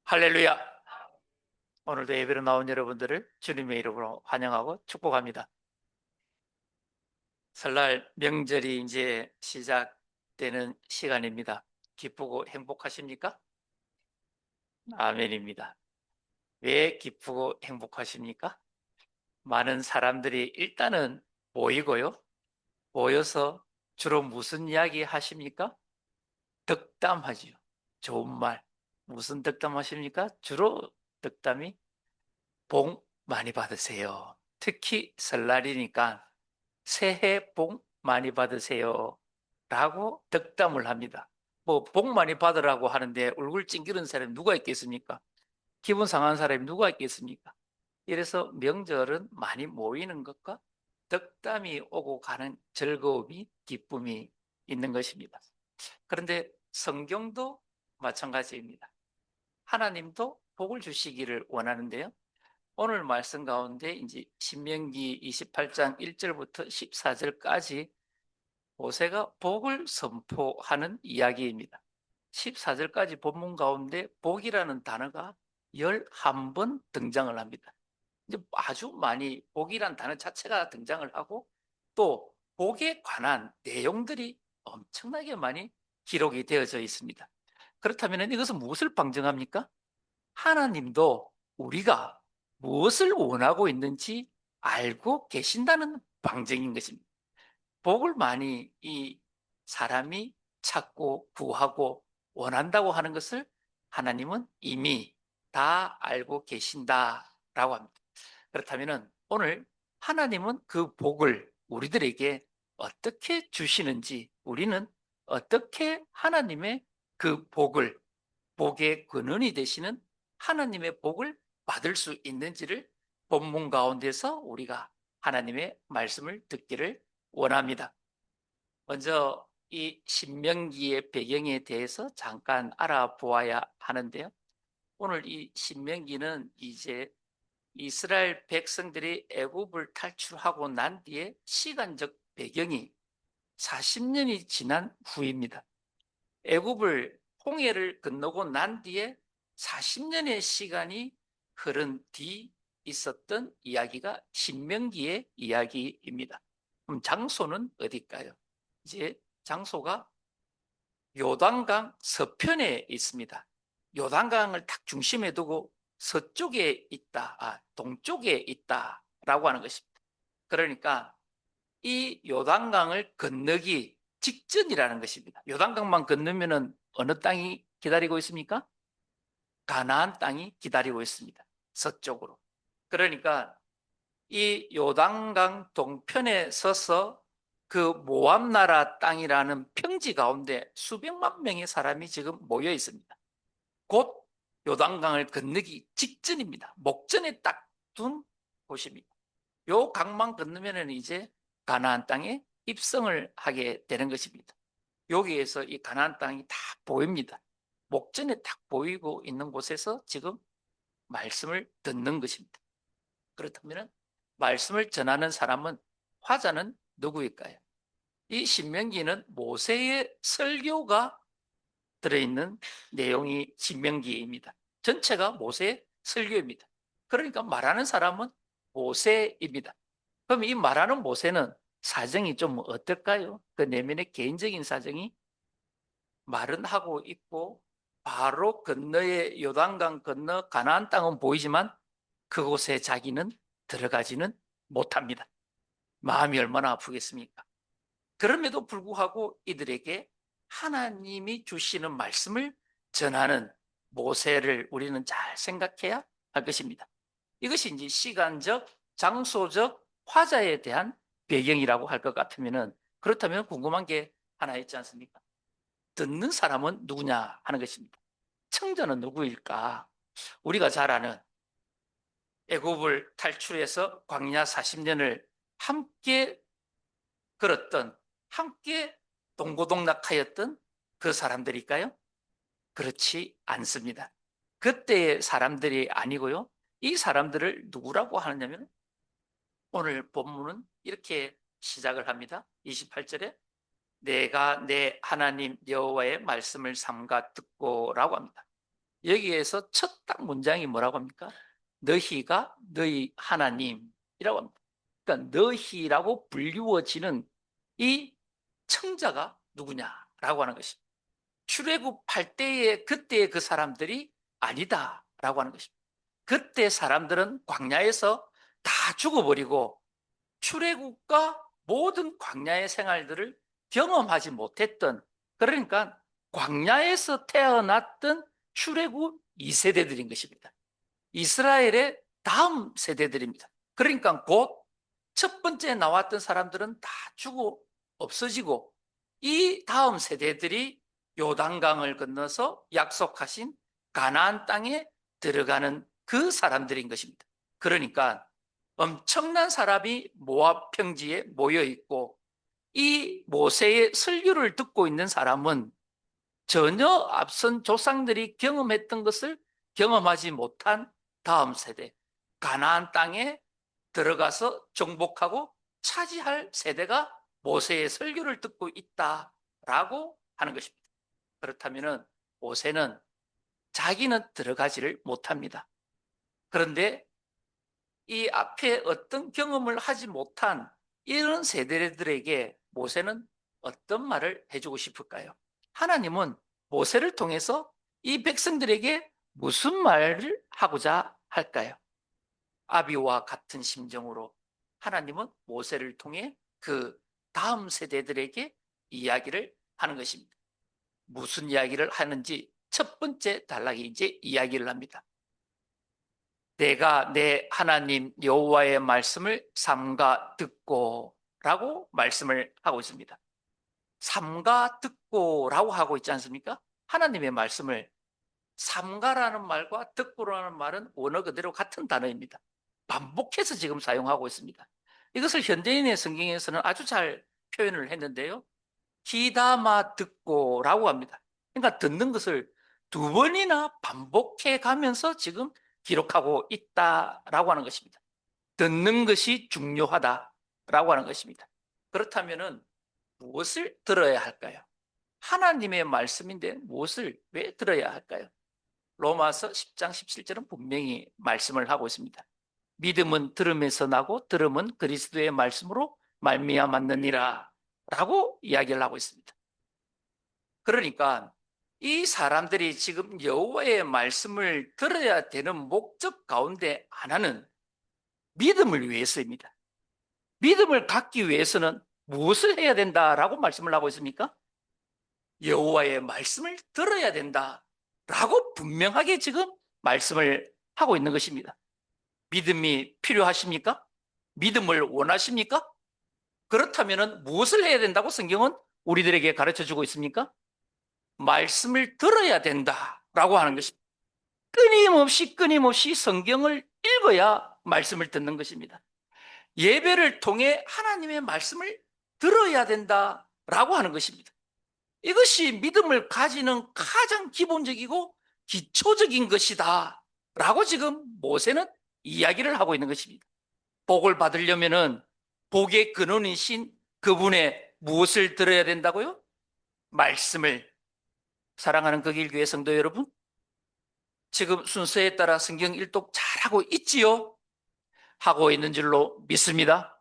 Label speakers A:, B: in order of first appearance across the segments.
A: 할렐루야! 오늘도 예배로 나온 여러분들을 주님의 이름으로 환영하고 축복합니다. 설날 명절이 이제 시작되는 시간입니다. 기쁘고 행복하십니까? 아멘입니다. 왜 기쁘고 행복하십니까? 많은 사람들이 일단은 모이고요. 모여서 주로 무슨 이야기 하십니까? 덕담하지요. 좋은 말. 무슨 덕담 하십니까? 주로 덕담이 복 많이 받으세요. 특히 설날이니까 새해 복 많이 받으세요. 라고 덕담을 합니다. 뭐, 복 많이 받으라고 하는데 얼굴 찡기는 사람이 누가 있겠습니까? 기분 상한 사람이 누가 있겠습니까? 이래서 명절은 많이 모이는 것과 덕담이 오고 가는 즐거움이, 기쁨이 있는 것입니다. 그런데 성경도 마찬가지입니다. 하나님도 복을 주시기를 원하는데요. 오늘 말씀 가운데 이제 신명기 28장 1절부터 14절까지 모세가 복을 선포하는 이야기입니다. 14절까지 본문 가운데 복이라는 단어가 11번 등장을 합니다. 이제 아주 많이 복이란 단어 자체가 등장을 하고 또 복에 관한 내용들이 엄청나게 많이 기록이 되어져 있습니다. 그렇다면 이것은 무엇을 방증합니까? 하나님도 우리가 무엇을 원하고 있는지 알고 계신다는 방증인 것입니다. 복을 많이 이 사람이 찾고 구하고 원한다고 하는 것을 하나님은 이미 다 알고 계신다라고 합니다. 그렇다면 오늘 하나님은 그 복을 우리들에게 어떻게 주시는지, 우리는 어떻게 하나님의 그 복을, 복의 근원이 되시는 하나님의 복을 받을 수 있는지를 본문 가운데서 우리가 하나님의 말씀을 듣기를 원합니다. 먼저 이 신명기의 배경에 대해서 잠깐 알아보아야 하는데요. 오늘 이 신명기는 이제 이스라엘 백성들이 애굽을 탈출하고 난 뒤에 시간적 배경이 40년이 지난 후입니다. 애굽을 홍해를 건너고 난 뒤에 40년의 시간이 흐른 뒤 있었던 이야기가 신명기의 이야기입니다. 그럼 장소는 어딜까요? 이제 장소가 요단강 서편에 있습니다. 요단강을 딱 중심에 두고 서쪽에 있다, 동쪽에 있다라고 하는 것입니다. 그러니까 이 요단강을 건너기 직전이라는 것입니다. 요단강만 건너면은 어느 땅이 기다리고 있습니까? 가나안 땅이 기다리고 있습니다. 서쪽으로. 그러니까 이 요단강 동편에 서서 그 모압 나라 땅이라는 평지 가운데 수백만 명의 사람이 지금 모여 있습니다. 곧 요단강을 건너기 직전입니다. 목전에 딱 둔 곳입니다. 요 강만 건너면 이제 가나안 땅에 입성을 하게 되는 것입니다. 여기에서 이 가나안 땅이 다 보입니다. 목전에 딱 보이고 있는 곳에서 지금 말씀을 듣는 것입니다. 그렇다면 말씀을 전하는 사람은 화자는 누구일까요? 이 신명기는 모세의 설교가 들어있는 내용이 신명기입니다. 전체가 모세의 설교입니다. 그러니까 말하는 사람은 모세입니다. 그럼 이 말하는 모세는 사정이 좀 어떨까요? 그 내면의 개인적인 사정이 말은 하고 있고 바로 건너의 요단강 건너 가나안 땅은 보이지만 그곳에 자기는 들어가지는 못합니다. 마음이 얼마나 아프겠습니까? 그럼에도 불구하고 이들에게 하나님이 주시는 말씀을 전하는 모세를 우리는 잘 생각해야 할 것입니다. 이것이 이제 시간적, 장소적 화자에 대한 배경이라고 할 것 같으면은 그렇다면 궁금한 게 하나 있지 않습니까? 듣는 사람은 누구냐 하는 것입니다. 청자는 누구일까? 우리가 잘 아는 애굽을 탈출해서 광야 40년을 함께 걸었던, 함께 동고동락하였던 그 사람들일까요? 그렇지 않습니다. 그때의 사람들이 아니고요. 이 사람들을 누구라고 하느냐면 오늘 본문은 이렇게 시작을 합니다. 28절에 내가 내 하나님 여호와의 말씀을 삼가 듣고라고 합니다. 여기에서 첫 딱 문장이 뭐라고 합니까? 너희가 너희 하나님이라고 합니다. 그러니까 너희라고 불리워지는 이 청자가 누구냐라고 하는 것입니다. 출애굽할 때의 그때의 그 사람들이 아니다라고 하는 것입니다. 그때 사람들은 광야에서 다 죽어버리고 출애굽과 모든 광야의 생활들을 경험하지 못했던, 그러니까 광야에서 태어났던 출애굽 2세대들인 것입니다. 이스라엘의 다음 세대들입니다. 그러니까 곧 첫 번째 나왔던 사람들은 다 죽어 없어지고 이 다음 세대들이 요단강을 건너서 약속하신 가나안 땅에 들어가는 그 사람들인 것입니다. 그러니까 엄청난 사람이 모압 평지에 모여 있고 이 모세의 설교를 듣고 있는 사람은 전혀 앞선 조상들이 경험했던 것을 경험하지 못한 다음 세대, 가나안 땅에 들어가서 정복하고 차지할 세대가 모세의 설교를 듣고 있다라고 하는 것입니다. 그렇다면 모세는 자기는 들어가지를 못합니다. 그런데 이 앞에 어떤 경험을 하지 못한 이런 세대들에게 모세는 어떤 말을 해주고 싶을까요? 하나님은 모세를 통해서 이 백성들에게 무슨 말을 하고자 할까요? 아비와 같은 심정으로 하나님은 모세를 통해 그 다음 세대들에게 이야기를 하는 것입니다. 무슨 이야기를 하는지 첫 번째 단락이 이제 이야기를 합니다. 내가 내 하나님 여호와의 말씀을 삼가 듣고 라고 말씀을 하고 있습니다. 삼가 듣고 라고 하고 있지 않습니까? 하나님의 말씀을 삼가라는 말과 듣고라는 말은 원어 그대로 같은 단어입니다. 반복해서 지금 사용하고 있습니다. 이것을 현대인의 성경에서는 아주 잘 표현을 했는데요. 귀담아 듣고라고 합니다. 그러니까 듣는 것을 두 번이나 반복해 가면서 지금 기록하고 있다라고 하는 것입니다. 듣는 것이 중요하다라고 하는 것입니다. 그렇다면 무엇을 들어야 할까요? 하나님의 말씀인데 무엇을 왜 들어야 할까요? 로마서 10장 17절은 분명히 말씀을 하고 있습니다. 믿음은 들음에서 나고 들음은 그리스도의 말씀으로 말미암았느니라 라고 이야기를 하고 있습니다. 그러니까 이 사람들이 지금 여호와의 말씀을 들어야 되는 목적 가운데 하나는 믿음을 위해서입니다. 믿음을 갖기 위해서는 무엇을 해야 된다라고 말씀을 하고 있습니까? 여호와의 말씀을 들어야 된다라고 분명하게 지금 말씀을 하고 있는 것입니다. 믿음이 필요하십니까? 믿음을 원하십니까? 그렇다면 무엇을 해야 된다고 성경은 우리들에게 가르쳐주고 있습니까? 말씀을 들어야 된다라고 하는 것입니다. 끊임없이 성경을 읽어야 말씀을 듣는 것입니다. 예배를 통해 하나님의 말씀을 들어야 된다라고 하는 것입니다. 이것이 믿음을 가지는 가장 기본적이고 기초적인 것이다 라고 지금 모세는 이야기를 하고 있는 것입니다. 복을 받으려면은 복의 근원이신 그분의 무엇을 들어야 된다고요? 말씀을. 사랑하는 거길교회 성도 여러분, 지금 순서에 따라 성경 일독 잘하고 있지요? 하고 있는 줄로 믿습니다.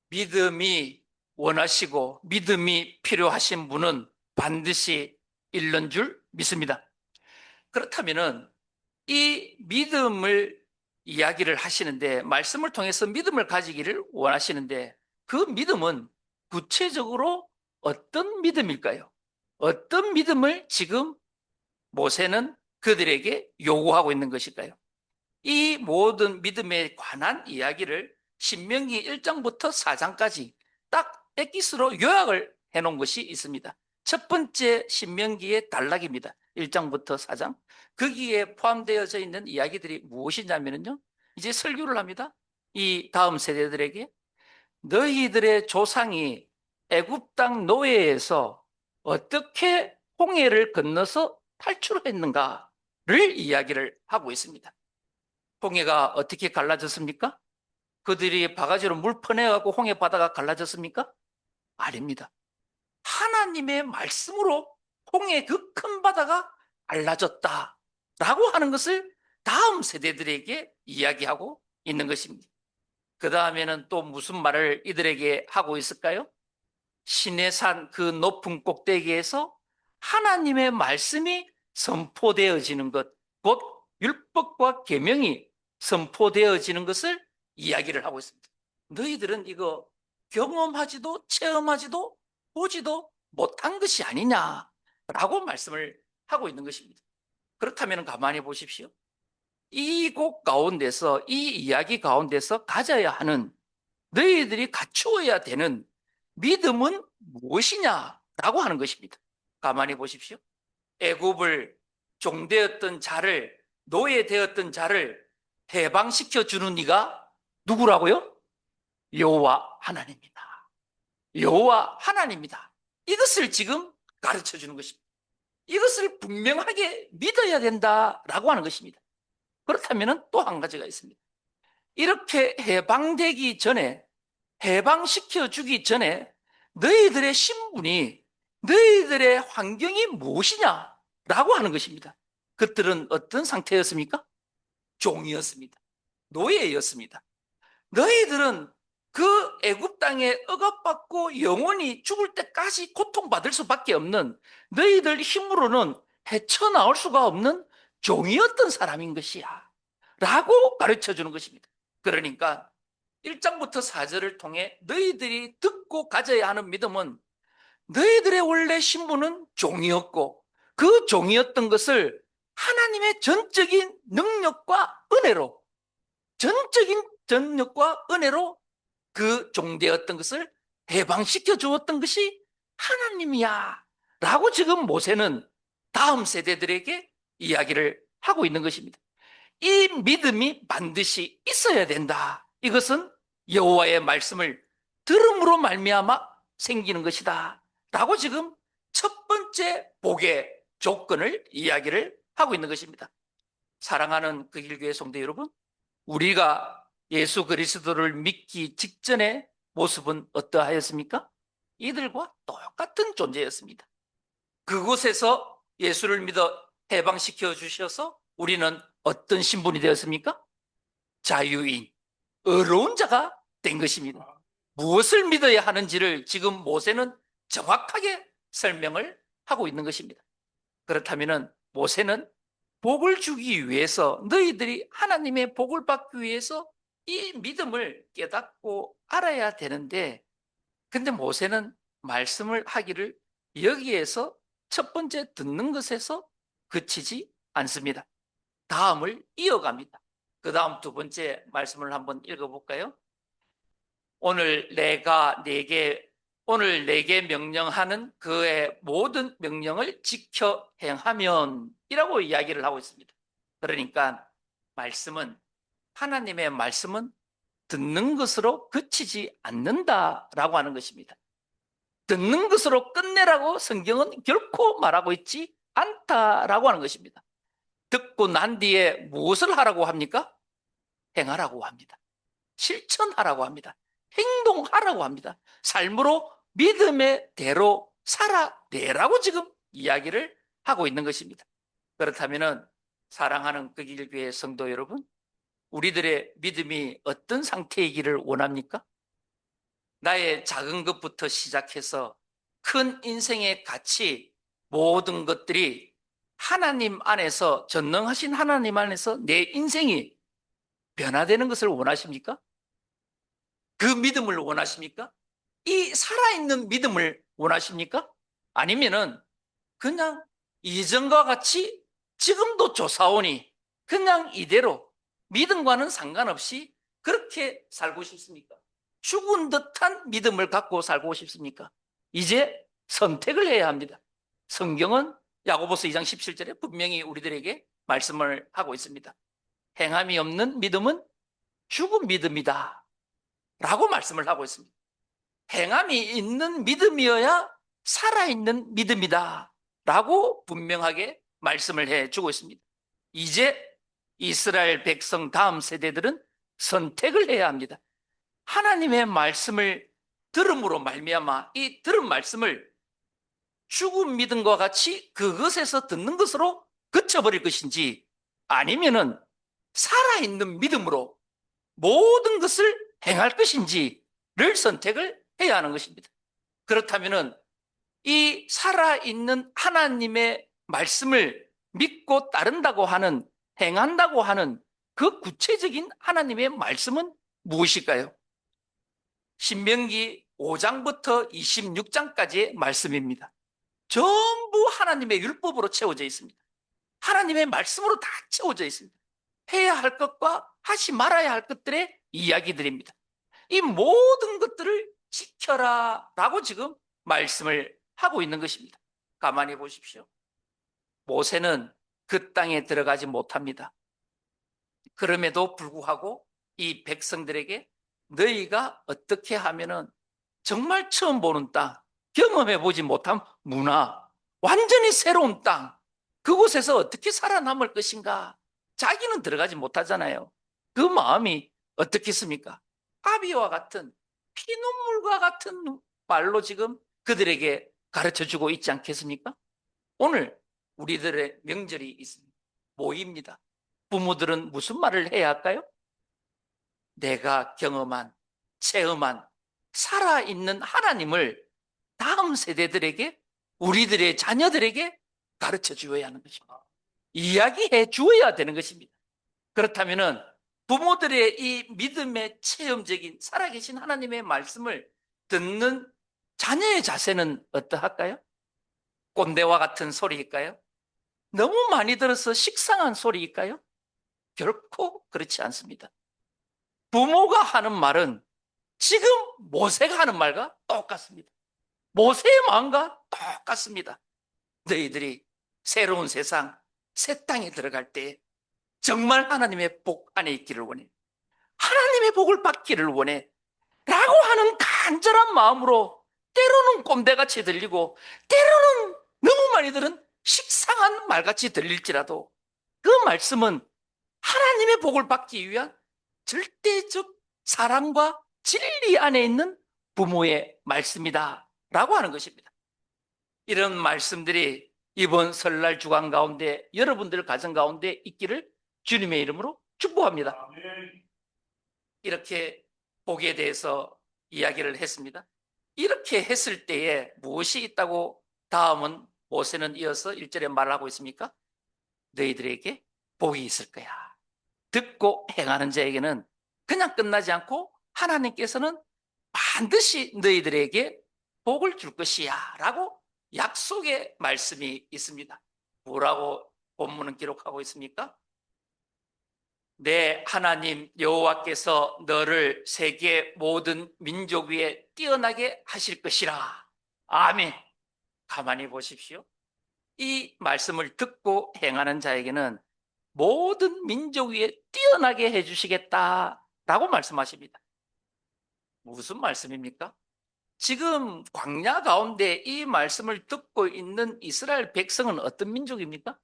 A: 믿음이 원하시고 믿음이 필요하신 분은 반드시 읽는 줄 믿습니다. 그렇다면 이 믿음을 이야기를 하시는데, 말씀을 통해서 믿음을 가지기를 원하시는데 그 믿음은 구체적으로 어떤 믿음일까요? 어떤 믿음을 지금 모세는 그들에게 요구하고 있는 것일까요? 이 모든 믿음에 관한 이야기를 신명기 1장부터 4장까지 딱 엑기스로 요약을 해놓은 것이 있습니다. 첫 번째 신명기의 단락입니다. 1장부터 4장. 거기에 포함되어져 있는 이야기들이 무엇이냐면요, 이제 설교를 합니다. 이 다음 세대들에게 너희들의 조상이 애굽 땅 노예에서 어떻게 홍해를 건너서 탈출했는가를 이야기를 하고 있습니다. 홍해가 어떻게 갈라졌습니까? 그들이 바가지로 물 퍼내갖고 홍해 바다가 갈라졌습니까? 아닙니다. 하나님의 말씀으로 홍해 그 큰 바다가 갈라졌다 라고 하는 것을 다음 세대들에게 이야기하고 있는 것입니다. 그 다음에는 또 무슨 말을 이들에게 하고 있을까요? 시내산 그 높은 꼭대기에서 하나님의 말씀이 선포되어지는 것, 곧 율법과 계명이 선포되어지는 것을 이야기를 하고 있습니다. 너희들은 이거 경험하지도 체험하지도 보지도 못한 것이 아니냐라고 말씀을 하고 있는 것입니다. 그렇다면 가만히 보십시오. 이 곡 가운데서, 이 이야기 가운데서 가져야 하는, 너희들이 갖추어야 되는 믿음은 무엇이냐라고 하는 것입니다. 가만히 보십시오. 애굽을 종되었던 자를, 노예되었던 자를 해방시켜 주는 이가 누구라고요? 여호와 하나님이다. 여호와 하나님이다. 이것을 지금 가르쳐 주는 것입니다. 이것을 분명하게 믿어야 된다라고 하는 것입니다. 그렇다면 또 한 가지가 있습니다. 이렇게 해방되기 전에, 해방시켜 주기 전에 너희들의 신분이, 너희들의 환경이 무엇이냐라고 하는 것입니다. 그들은 어떤 상태였습니까? 종이었습니다. 노예였습니다. 너희들은 그 애굽 땅에 억압받고 영원히 죽을 때까지 고통받을 수밖에 없는, 너희들 힘으로는 헤쳐나올 수가 없는 종이었던 사람인 것이야 라고 가르쳐 주는 것입니다. 그러니까 1장부터 4절을 통해 너희들이 듣고 가져야 하는 믿음은, 너희들의 원래 신분은 종이었고 그 종이었던 것을 하나님의 전적인 능력과 은혜로, 전적인 전력과 은혜로 그 종되었던 것을 해방시켜 주었던 것이 하나님이야 라고 지금 모세는 다음 세대들에게 이야기를 하고 있는 것입니다. 이 믿음이 반드시 있어야 된다. 이것은 여호와의 말씀을 들음으로 말미암아 생기는 것이다 라고 지금 첫 번째 복의 조건을 이야기를 하고 있는 것입니다. 사랑하는 그 길교회 성도 여러분, 우리가 예수 그리스도를 믿기 직전의 모습은 어떠하였습니까? 이들과 똑같은 존재였습니다. 그곳에서 예수를 믿어 해방시켜 주셔서 우리는 어떤 신분이 되었습니까? 자유인, 의로운 자가 된 것입니다. 무엇을 믿어야 하는지를 지금 모세는 정확하게 설명을 하고 있는 것입니다. 그렇다면 모세는 복을 주기 위해서, 너희들이 하나님의 복을 받기 위해서 이 믿음을 깨닫고 알아야 되는데, 근데 모세는 말씀을 하기를 여기에서 첫 번째 듣는 것에서 그치지 않습니다. 다음을 이어갑니다. 그 다음 두 번째 말씀을 한번 읽어볼까요? 오늘 내게 명령하는 그의 모든 명령을 지켜 행하면 이라고 이야기를 하고 있습니다. 그러니까 하나님의 말씀은 듣는 것으로 그치지 않는다라고 하는 것입니다. 듣는 것으로 끝내라고 성경은 결코 말하고 있지 않다라고 하는 것입니다. 듣고 난 뒤에 무엇을 하라고 합니까? 행하라고 합니다. 실천하라고 합니다. 행동하라고 합니다. 삶으로 믿음의 대로 살아내라고 지금 이야기를 하고 있는 것입니다. 그렇다면 사랑하는 그 길교회 성도 여러분, 우리들의 믿음이 어떤 상태이기를 원합니까? 나의 작은 것부터 시작해서 큰 인생의 가치, 모든 것들이 하나님 안에서, 전능하신 하나님 안에서 내 인생이 변화되는 것을 원하십니까? 그 믿음을 원하십니까? 이 살아있는 믿음을 원하십니까? 아니면은 그냥 이전과 같이 지금도 조사오니 그냥 이대로 믿음과는 상관없이 그렇게 살고 싶습니까? 죽은 듯한 믿음을 갖고 살고 싶습니까? 이제 선택을 해야 합니다. 성경은 야고보서 2장 17절에 분명히 우리들에게 말씀을 하고 있습니다. 행함이 없는 믿음은 죽은 믿음이다 라고 말씀을 하고 있습니다. 행함이 있는 믿음이어야 살아있는 믿음이다 라고 분명하게 말씀을 해주고 있습니다. 이제 이스라엘 백성 다음 세대들은 선택을 해야 합니다. 하나님의 말씀을 들음으로 말미암아 이 들은 말씀을 죽은 믿음과 같이 그것에서 듣는 것으로 그쳐버릴 것인지, 아니면은 살아있는 믿음으로 모든 것을 행할 것인지를 선택을 해야 하는 것입니다. 그렇다면은 이 살아있는 하나님의 말씀을 믿고 따른다고 하는, 행한다고 하는 그 구체적인 하나님의 말씀은 무엇일까요? 신명기 5장부터 26장까지의 말씀입니다. 전부 하나님의 율법으로 채워져 있습니다. 하나님의 말씀으로 다 채워져 있습니다. 해야 할 것과 하지 말아야 할 것들의 이야기들입니다. 이 모든 것들을 지켜라 라고 지금 말씀을 하고 있는 것입니다. 가만히 보십시오. 모세는 그 땅에 들어가지 못합니다. 그럼에도 불구하고 이 백성들에게 너희가 어떻게 하면은 정말 처음 보는 땅, 경험해 보지 못한 문화, 완전히 새로운 땅, 그곳에서 어떻게 살아남을 것인가? 자기는 들어가지 못하잖아요. 그 마음이 어떻겠습니까? 아비와 같은, 피눈물과 같은 말로 지금 그들에게 가르쳐 주고 있지 않겠습니까? 오늘 우리들의 명절이 있습니다. 모입니다. 부모들은 무슨 말을 해야 할까요? 내가 경험한, 체험한, 살아있는 하나님을 다음 세대들에게, 우리들의 자녀들에게 가르쳐 주어야 하는 것입니다. 이야기해 주어야 되는 것입니다. 그렇다면은 부모들의 이 믿음의 체험적인 살아계신 하나님의 말씀을 듣는 자녀의 자세는 어떠할까요? 꼰대와 같은 소리일까요? 너무 많이 들어서 식상한 소리일까요? 결코 그렇지 않습니다. 부모가 하는 말은 지금 모세가 하는 말과 똑같습니다. 모세의 마음과 똑같습니다. 너희들이 새로운 세상, 새 땅에 들어갈 때 정말 하나님의 복 안에 있기를 원해. 하나님의 복을 받기를 원해. 라고 하는 간절한 마음으로 때로는 꼰대같이 들리고 때로는 너무 많이 들은 식상한 말같이 들릴지라도 그 말씀은 하나님의 복을 받기 위한 절대적 사랑과 진리 안에 있는 부모의 말씀이다 라고 하는 것입니다. 이런 말씀들이 이번 설날 주간 가운데 여러분들 가정 가운데 있기를 주님의 이름으로 축복합니다. 이렇게 복에 대해서 이야기를 했습니다. 이렇게 했을 때에 무엇이 있다고 다음은 모세는 이어서 1절에 말하고 있습니까? 너희들에게 복이 있을 거야. 듣고 행하는 자에게는 그냥 끝나지 않고 하나님께서는 반드시 너희들에게 복을 줄 것이야 라고 약속의 말씀이 있습니다. 뭐라고 본문은 기록하고 있습니까? 내 하나님 여호와께서 너를 세계 모든 민족 위에 뛰어나게 하실 것이라. 아멘. 가만히 보십시오. 이 말씀을 듣고 행하는 자에게는 모든 민족 위에 뛰어나게 해주시겠다라고 말씀하십니다. 무슨 말씀입니까? 지금 광야 가운데 이 말씀을 듣고 있는 이스라엘 백성은 어떤 민족입니까?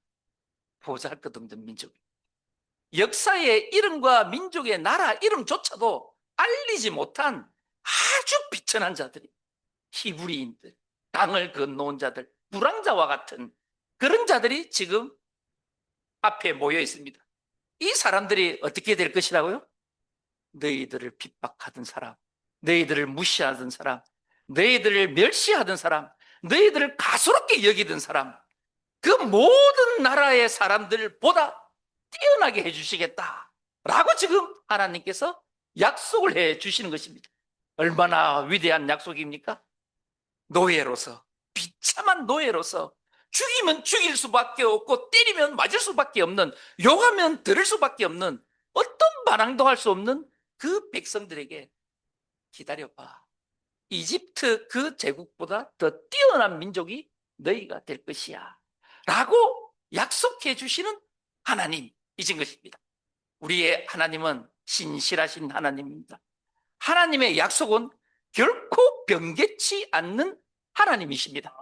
A: 보잘것없는 민족입니다. 역사의 이름과 민족의 나라 이름조차도 알리지 못한 아주 비천한 자들이, 히브리인들, 강을 건너온 자들, 불황자와 같은 그런 자들이 지금 앞에 모여 있습니다. 이 사람들이 어떻게 될 것이라고요? 너희들을 핍박하던 사람, 너희들을 무시하던 사람, 너희들을 멸시하던 사람, 너희들을 가소롭게 여기던 사람, 그 모든 나라의 사람들보다 뛰어나게 해주시겠다 라고 지금 하나님께서 약속을 해 주시는 것입니다. 얼마나 위대한 약속입니까? 노예로서, 비참한 노예로서, 죽이면 죽일 수밖에 없고 때리면 맞을 수밖에 없는, 욕하면 들을 수밖에 없는, 어떤 반항도 할 수 없는 그 백성들에게 기다려봐, 이집트 그 제국보다 더 뛰어난 민족이 너희가 될 것이야 라고 약속해 주시는 하나님이신 것입니다. 우리의 하나님은 신실하신 하나님입니다. 하나님의 약속은 결코 변개치 않는 하나님이십니다.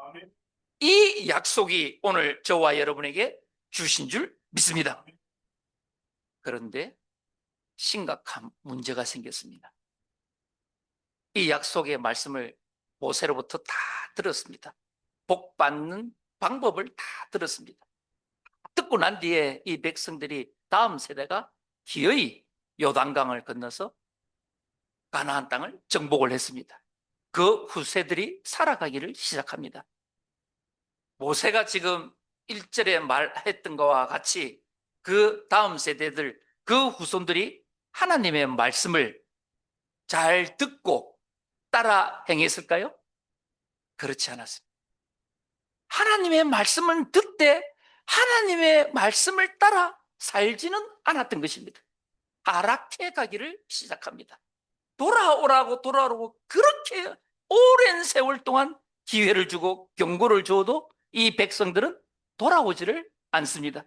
A: 이 약속이 오늘 저와 여러분에게 주신 줄 믿습니다. 그런데 심각한 문제가 생겼습니다. 이 약속의 말씀을 모세로부터 다 들었습니다. 복 받는 방법을 다 들었습니다. 듣고 난 뒤에 이 백성들이 다음 세대가 기어이 요단강을 건너서 가나안 땅을 정복을 했습니다. 그 후세들이 살아가기를 시작합니다. 모세가 지금 1절에 말했던 것과 같이 그 다음 세대들, 그 후손들이 하나님의 말씀을 잘 듣고 따라 행했을까요? 그렇지 않았습니다. 하나님의 말씀을 듣되 하나님의 말씀을 따라 살지는 않았던 것입니다. 하락해 가기를 시작합니다. 돌아오라고 그렇게 오랜 세월 동안 기회를 주고 경고를 줘도 이 백성들은 돌아오지를 않습니다.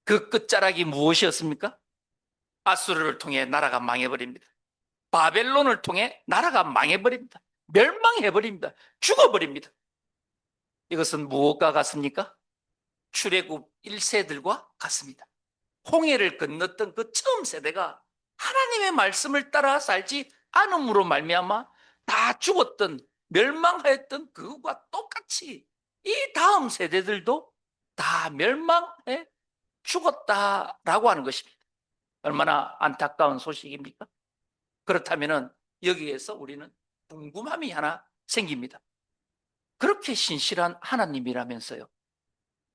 A: 그 끝자락이 무엇이었습니까? 아수르를 통해 나라가 망해버립니다. 바벨론을 통해 나라가 망해버립니다. 멸망해버립니다. 죽어버립니다. 이것은 무엇과 같습니까? 출애굽 1세들과 같습니다. 홍해를 건넜던 그 처음 세대가 하나님의 말씀을 따라 살지 않음으로 말미암아 다 죽었던, 멸망하였던 그것과 똑같이 이 다음 세대들도 다 멸망해 죽었다라고 하는 것입니다. 얼마나 안타까운 소식입니까? 그렇다면 여기에서 우리는 궁금함이 하나 생깁니다. 그렇게 신실한 하나님이라면서요,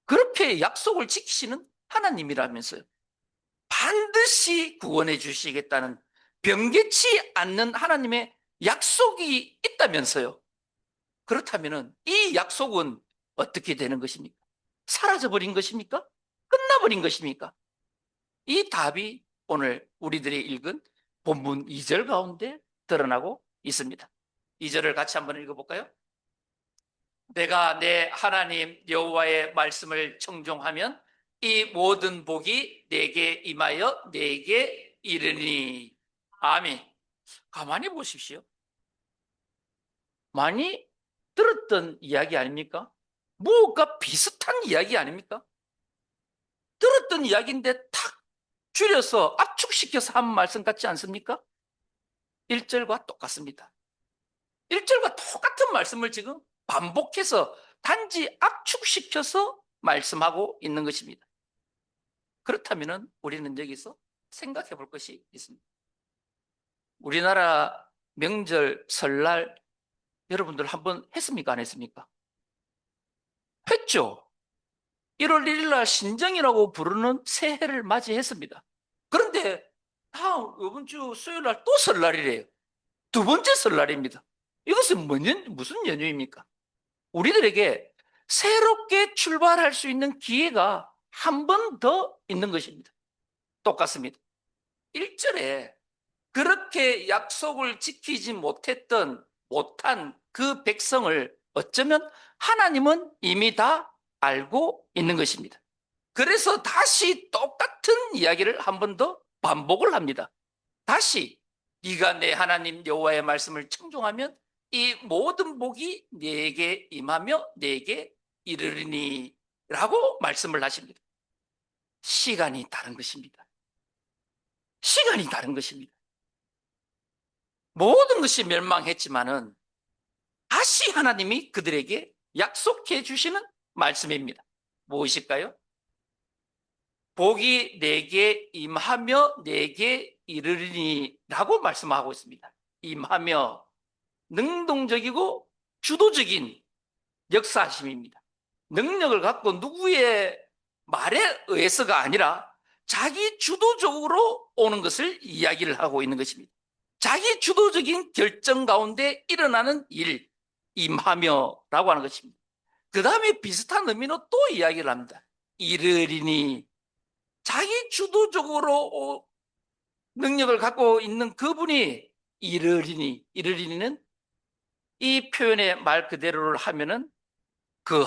A: 그렇게 약속을 지키시는 하나님이라면서요, 반드시 구원해 주시겠다는 변개치 않는 하나님의 약속이 있다면서요. 그렇다면 이 약속은 어떻게 되는 것입니까? 사라져버린 것입니까? 끝나버린 것입니까? 이 답이 오늘 우리들이 읽은 본문 2절 가운데 드러나고 있습니다. 2절을 같이 한번 읽어볼까요? 내가 내 하나님 여호와의 말씀을 청종하면 이 모든 복이 내게 임하여 내게 이르니. 아멘. 가만히 보십시오. 많이 들었던 이야기 아닙니까? 무엇과 비슷한 이야기 아닙니까? 들었던 이야기인데 탁 줄여서 압축시켜서 한 말씀 같지 않습니까? 1절과 똑같습니다. 1절과 똑같은 말씀을 지금 반복해서 단지 압축시켜서 말씀하고 있는 것입니다. 그렇다면 우리는 여기서 생각해 볼 것이 있습니다. 우리나라 명절, 설날 여러분들 한번 했습니까? 안 했습니까? 했죠. 1월 1일 날 신정이라고 부르는 새해를 맞이했습니다. 그런데 이번 주 수요일 날 또 설날이래요. 두 번째 설날입니다. 이것은 무슨 연유입니까? 우리들에게 새롭게 출발할 수 있는 기회가 한 번 더 있는 것입니다. 똑같습니다. 1절에 그렇게 약속을 지키지 못한 그 백성을 어쩌면 하나님은 이미 다 알고 있는 것입니다. 그래서 다시 똑같은 이야기를 한 번 더 반복을 합니다. 다시 네가 내 하나님 여호와의 말씀을 청종하면 이 모든 복이 네게 임하며 네게 이르리니 라고 말씀을 하십니다. 시간이 다른 것입니다. 시간이 다른 것입니다. 모든 것이 멸망했지만은 다시 하나님이 그들에게 약속해 주시는 말씀입니다. 무엇일까요? 복이 내게 임하며 내게 이르리니 라고 말씀하고 있습니다. 임하며 능동적이고 주도적인 역사하심입니다. 능력을 갖고 누구의 말에 의해서가 아니라 자기 주도적으로 오는 것을 이야기를 하고 있는 것입니다. 자기 주도적인 결정 가운데 일어나는 일, 임하며라고 하는 것입니다. 그 다음에 비슷한 의미로 또 이야기를 합니다. 이르리니, 자기 주도적으로 능력을 갖고 있는 그분이 이르리니는 이 표현의 말 그대로를 하면은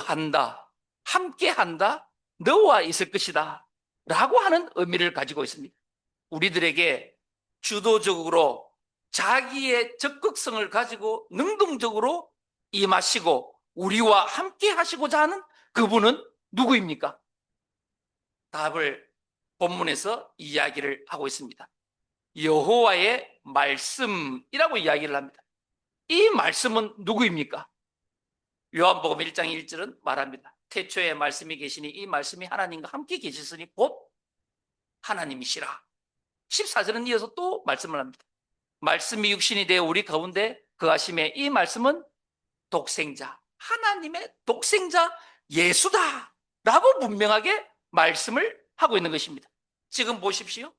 A: 한다, 함께 한다, 너와 있을 것이다 라고 하는 의미를 가지고 있습니다. 우리들에게 주도적으로 자기의 적극성을 가지고 능동적으로 임하시고 우리와 함께 하시고자 하는 그분은 누구입니까? 답을 본문에서 이야기를 하고 있습니다. 여호와의 말씀이라고 이야기를 합니다. 이 말씀은 누구입니까? 요한복음 1장 1절은 말합니다. 태초에 말씀이 계시니 이 말씀이 하나님과 함께 계셨으니 곧 하나님이시라. 14절은 이어서 또 말씀을 합니다. 말씀이 육신이 되어 우리 가운데 거하심에 이 말씀은 독생자, 하나님의 독생자 예수다 라고 분명하게 말씀을 하고 있는 것입니다. 지금 보십시오.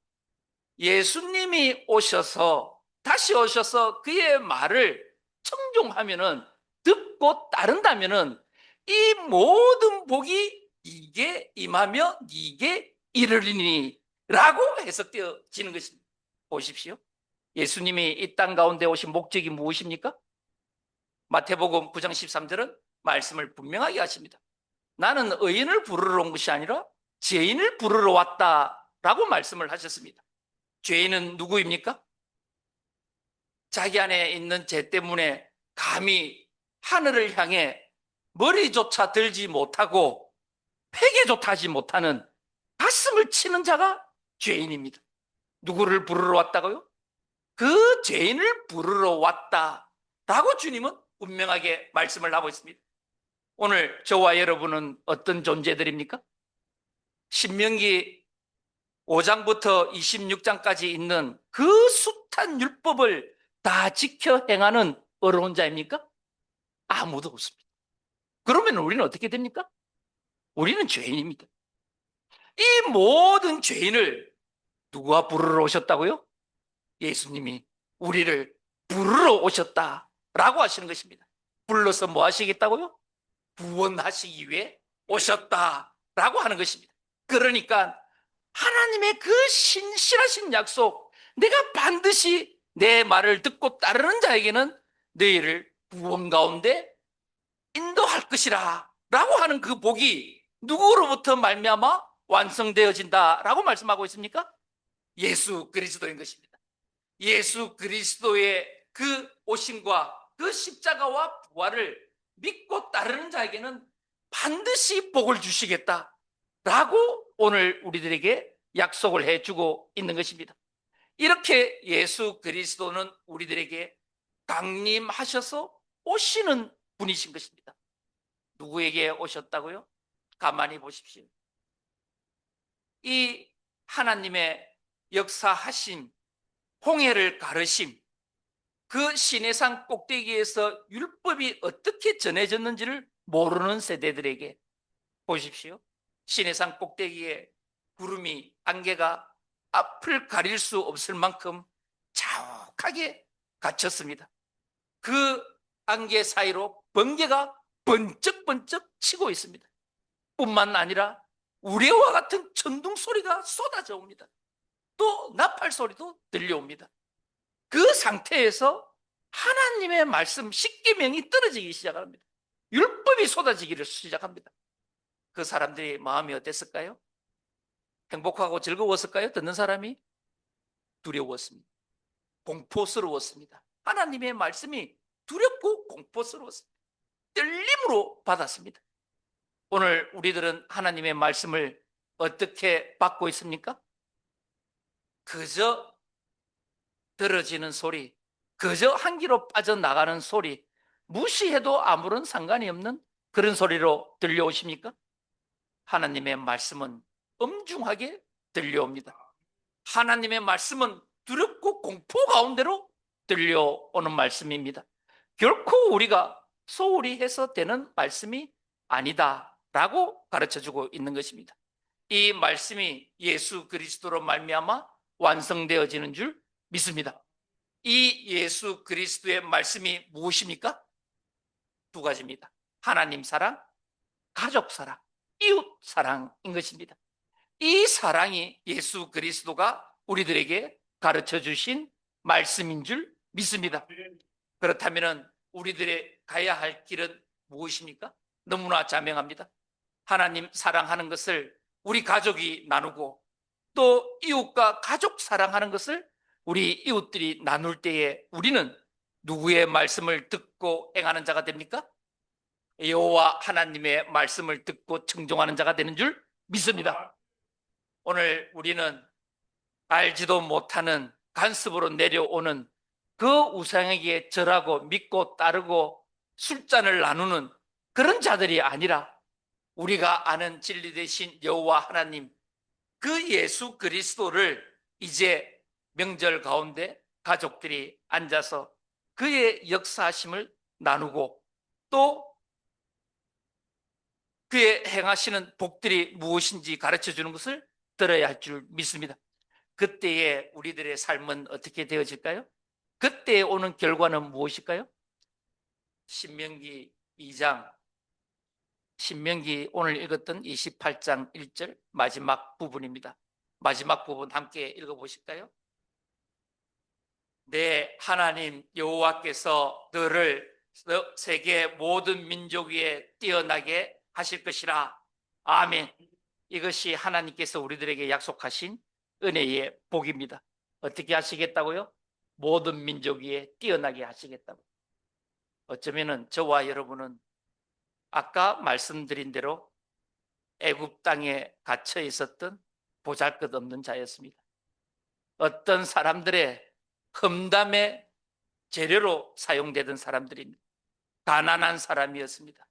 A: 예수님이 오셔서 다시 오셔서 그의 말을 청종하면은, 듣고 따른다면은 이 모든 복이 네게 임하며 네게 이르리니 라고 해석되어지는 것입니다. 보십시오. 예수님이 이 땅 가운데 오신 목적이 무엇입니까? 마태복음 9장 13절은 말씀을 분명하게 하십니다. 나는 의인을 부르러 온 것이 아니라 죄인을 부르러 왔다라고 말씀을 하셨습니다. 죄인은 누구입니까? 자기 안에 있는 죄 때문에 감히 하늘을 향해 머리조차 들지 못하고 회개조차 하지 못하는 가슴을 치는 자가 죄인입니다. 누구를 부르러 왔다고요? 그 죄인을 부르러 왔다라고 주님은 분명하게 말씀을 하고 있습니다. 오늘 저와 여러분은 어떤 존재들입니까? 신명기 5장부터 26장까지 있는 그 숱한 율법을 다 지켜 행하는 어려운 자입니까? 아무도 없습니다. 그러면 우리는 어떻게 됩니까? 우리는 죄인입니다. 이 모든 죄인을 누가 부르러 오셨다고요? 예수님이 우리를 부르러 오셨다라고 하시는 것입니다. 불러서 뭐 하시겠다고요? 구원하시기 위해 오셨다라고 하는 것입니다. 그러니까 하나님의 그 신실하신 약속, 내가 반드시 내 말을 듣고 따르는 자에게는 너희를 구원 가운데 인도할 것이라 라고 하는 그 복이 누구로부터 말미암아 완성되어진다라고 말씀하고 있습니까? 예수 그리스도인 것입니다. 예수 그리스도의 그 오심과 그 십자가와 부활을 믿고 따르는 자에게는 반드시 복을 주시겠다라고 오늘 우리들에게 약속을 해주고 있는 것입니다. 이렇게 예수 그리스도는 우리들에게 강림하셔서 오시는 분이신 것입니다. 누구에게 오셨다고요? 가만히 보십시오. 이 하나님의 역사하심, 홍해를 가르심, 그 시내산 꼭대기에서 율법이 어떻게 전해졌는지를 모르는 세대들에게 보십시오. 시내산 꼭대기에 구름이, 안개가 앞을 가릴 수 없을 만큼 자욱하게 갇혔습니다. 그 안개 사이로 번개가 번쩍번쩍 치고 있습니다. 뿐만 아니라 우레와 같은 천둥 소리가 쏟아져 옵니다. 또 나팔 소리도 들려옵니다. 그 상태에서 하나님의 말씀 십계명이 떨어지기 시작합니다. 율법이 쏟아지기를 시작합니다. 그 사람들의 마음이 어땠을까요? 행복하고 즐거웠을까요? 듣는 사람이 두려웠습니다. 공포스러웠습니다. 하나님의 말씀이 두렵고 공포스러웠습니다. 떨림으로 받았습니다. 오늘 우리들은 하나님의 말씀을 어떻게 받고 있습니까? 그저 들어지는 소리, 그저 한 귀로 빠져나가는 소리, 무시해도 아무런 상관이 없는 그런 소리로 들려오십니까? 하나님의 말씀은 엄중하게 들려옵니다. 하나님의 말씀은 두렵고 공포 가운데로 들려오는 말씀입니다. 결코 우리가 소홀히 해서 되는 말씀이 아니다라고 가르쳐주고 있는 것입니다. 이 말씀이 예수 그리스도로 말미암아 완성되어지는 줄 믿습니다. 이 예수 그리스도의 말씀이 무엇입니까? 두 가지입니다. 하나님 사랑, 가족 사랑, 이웃 사랑인 것입니다. 이 사랑이 예수 그리스도가 우리들에게 가르쳐 주신 말씀인 줄 믿습니다. 그렇다면 우리들의 가야 할 길은 무엇입니까? 너무나 자명합니다. 하나님 사랑하는 것을 우리 가족이 나누고, 또 이웃과 가족 사랑하는 것을 우리 이웃들이 나눌 때에 우리는 누구의 말씀을 듣고 행하는 자가 됩니까? 여호와 하나님의 말씀을 듣고 청종하는 자가 되는 줄 믿습니다. 오늘 우리는 알지도 못하는 간섭으로 내려오는 그 우상에게 절하고 믿고 따르고 술잔을 나누는 그런 자들이 아니라 우리가 아는 진리 되신 여호와 하나님, 그 예수 그리스도를 이제 명절 가운데 가족들이 앉아서 그의 역사하심을 나누고 또 그의 행하시는 복들이 무엇인지 가르쳐 주는 것을 들어야 할 줄 믿습니다. 그때의 우리들의 삶은 어떻게 되어질까요? 그때 오는 결과는 무엇일까요? 신명기 2장, 신명기 오늘 읽었던 28장 1절 마지막 부분입니다. 마지막 부분 함께 읽어보실까요? 내 하나님 여호와께서 너를 세계 모든 민족 위에 뛰어나게 하실 것이라. 아멘. 이것이 하나님께서 우리들에게 약속하신 은혜의 복입니다. 어떻게 하시겠다고요? 모든 민족 위에 뛰어나게 하시겠다고. 어쩌면은 저와 여러분은 아까 말씀드린 대로 애굽 땅에 갇혀 있었던 보잘것없는 자였습니다. 어떤 사람들의 험담의 재료로 사용되던 사람들입니다. 가난한 사람이었습니다.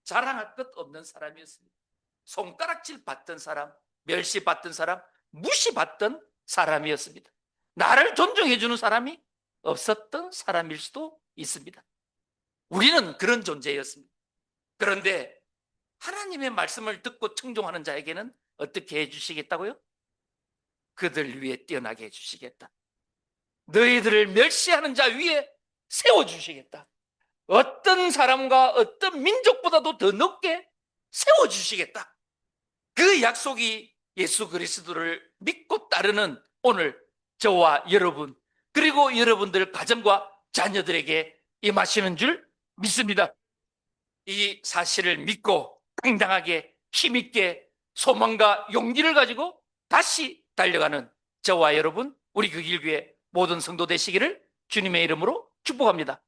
A: 자랑할 것 없는 사람이었습니다. 손가락질 받던 사람, 멸시받던 사람, 무시받던 사람이었습니다. 나를 존중해 주는 사람이 없었던 사람일 수도 있습니다. 우리는 그런 존재였습니다. 그런데 하나님의 말씀을 듣고 청종하는 자에게는 어떻게 해주시겠다고요? 그들 위에 뛰어나게 해주시겠다. 너희들을 멸시하는 자 위에 세워주시겠다. 어떤 사람과 어떤 민족보다도 더 높게 세워주시겠다. 그 약속이 예수 그리스도를 믿고 따르는 오늘 저와 여러분, 그리고 여러분들 가정과 자녀들에게 임하시는 줄 믿습니다. 이 사실을 믿고 당당하게 힘있게 소망과 용기를 가지고 다시 달려가는 저와 여러분, 우리 그 길교회 모든 성도 되시기를 주님의 이름으로 축복합니다.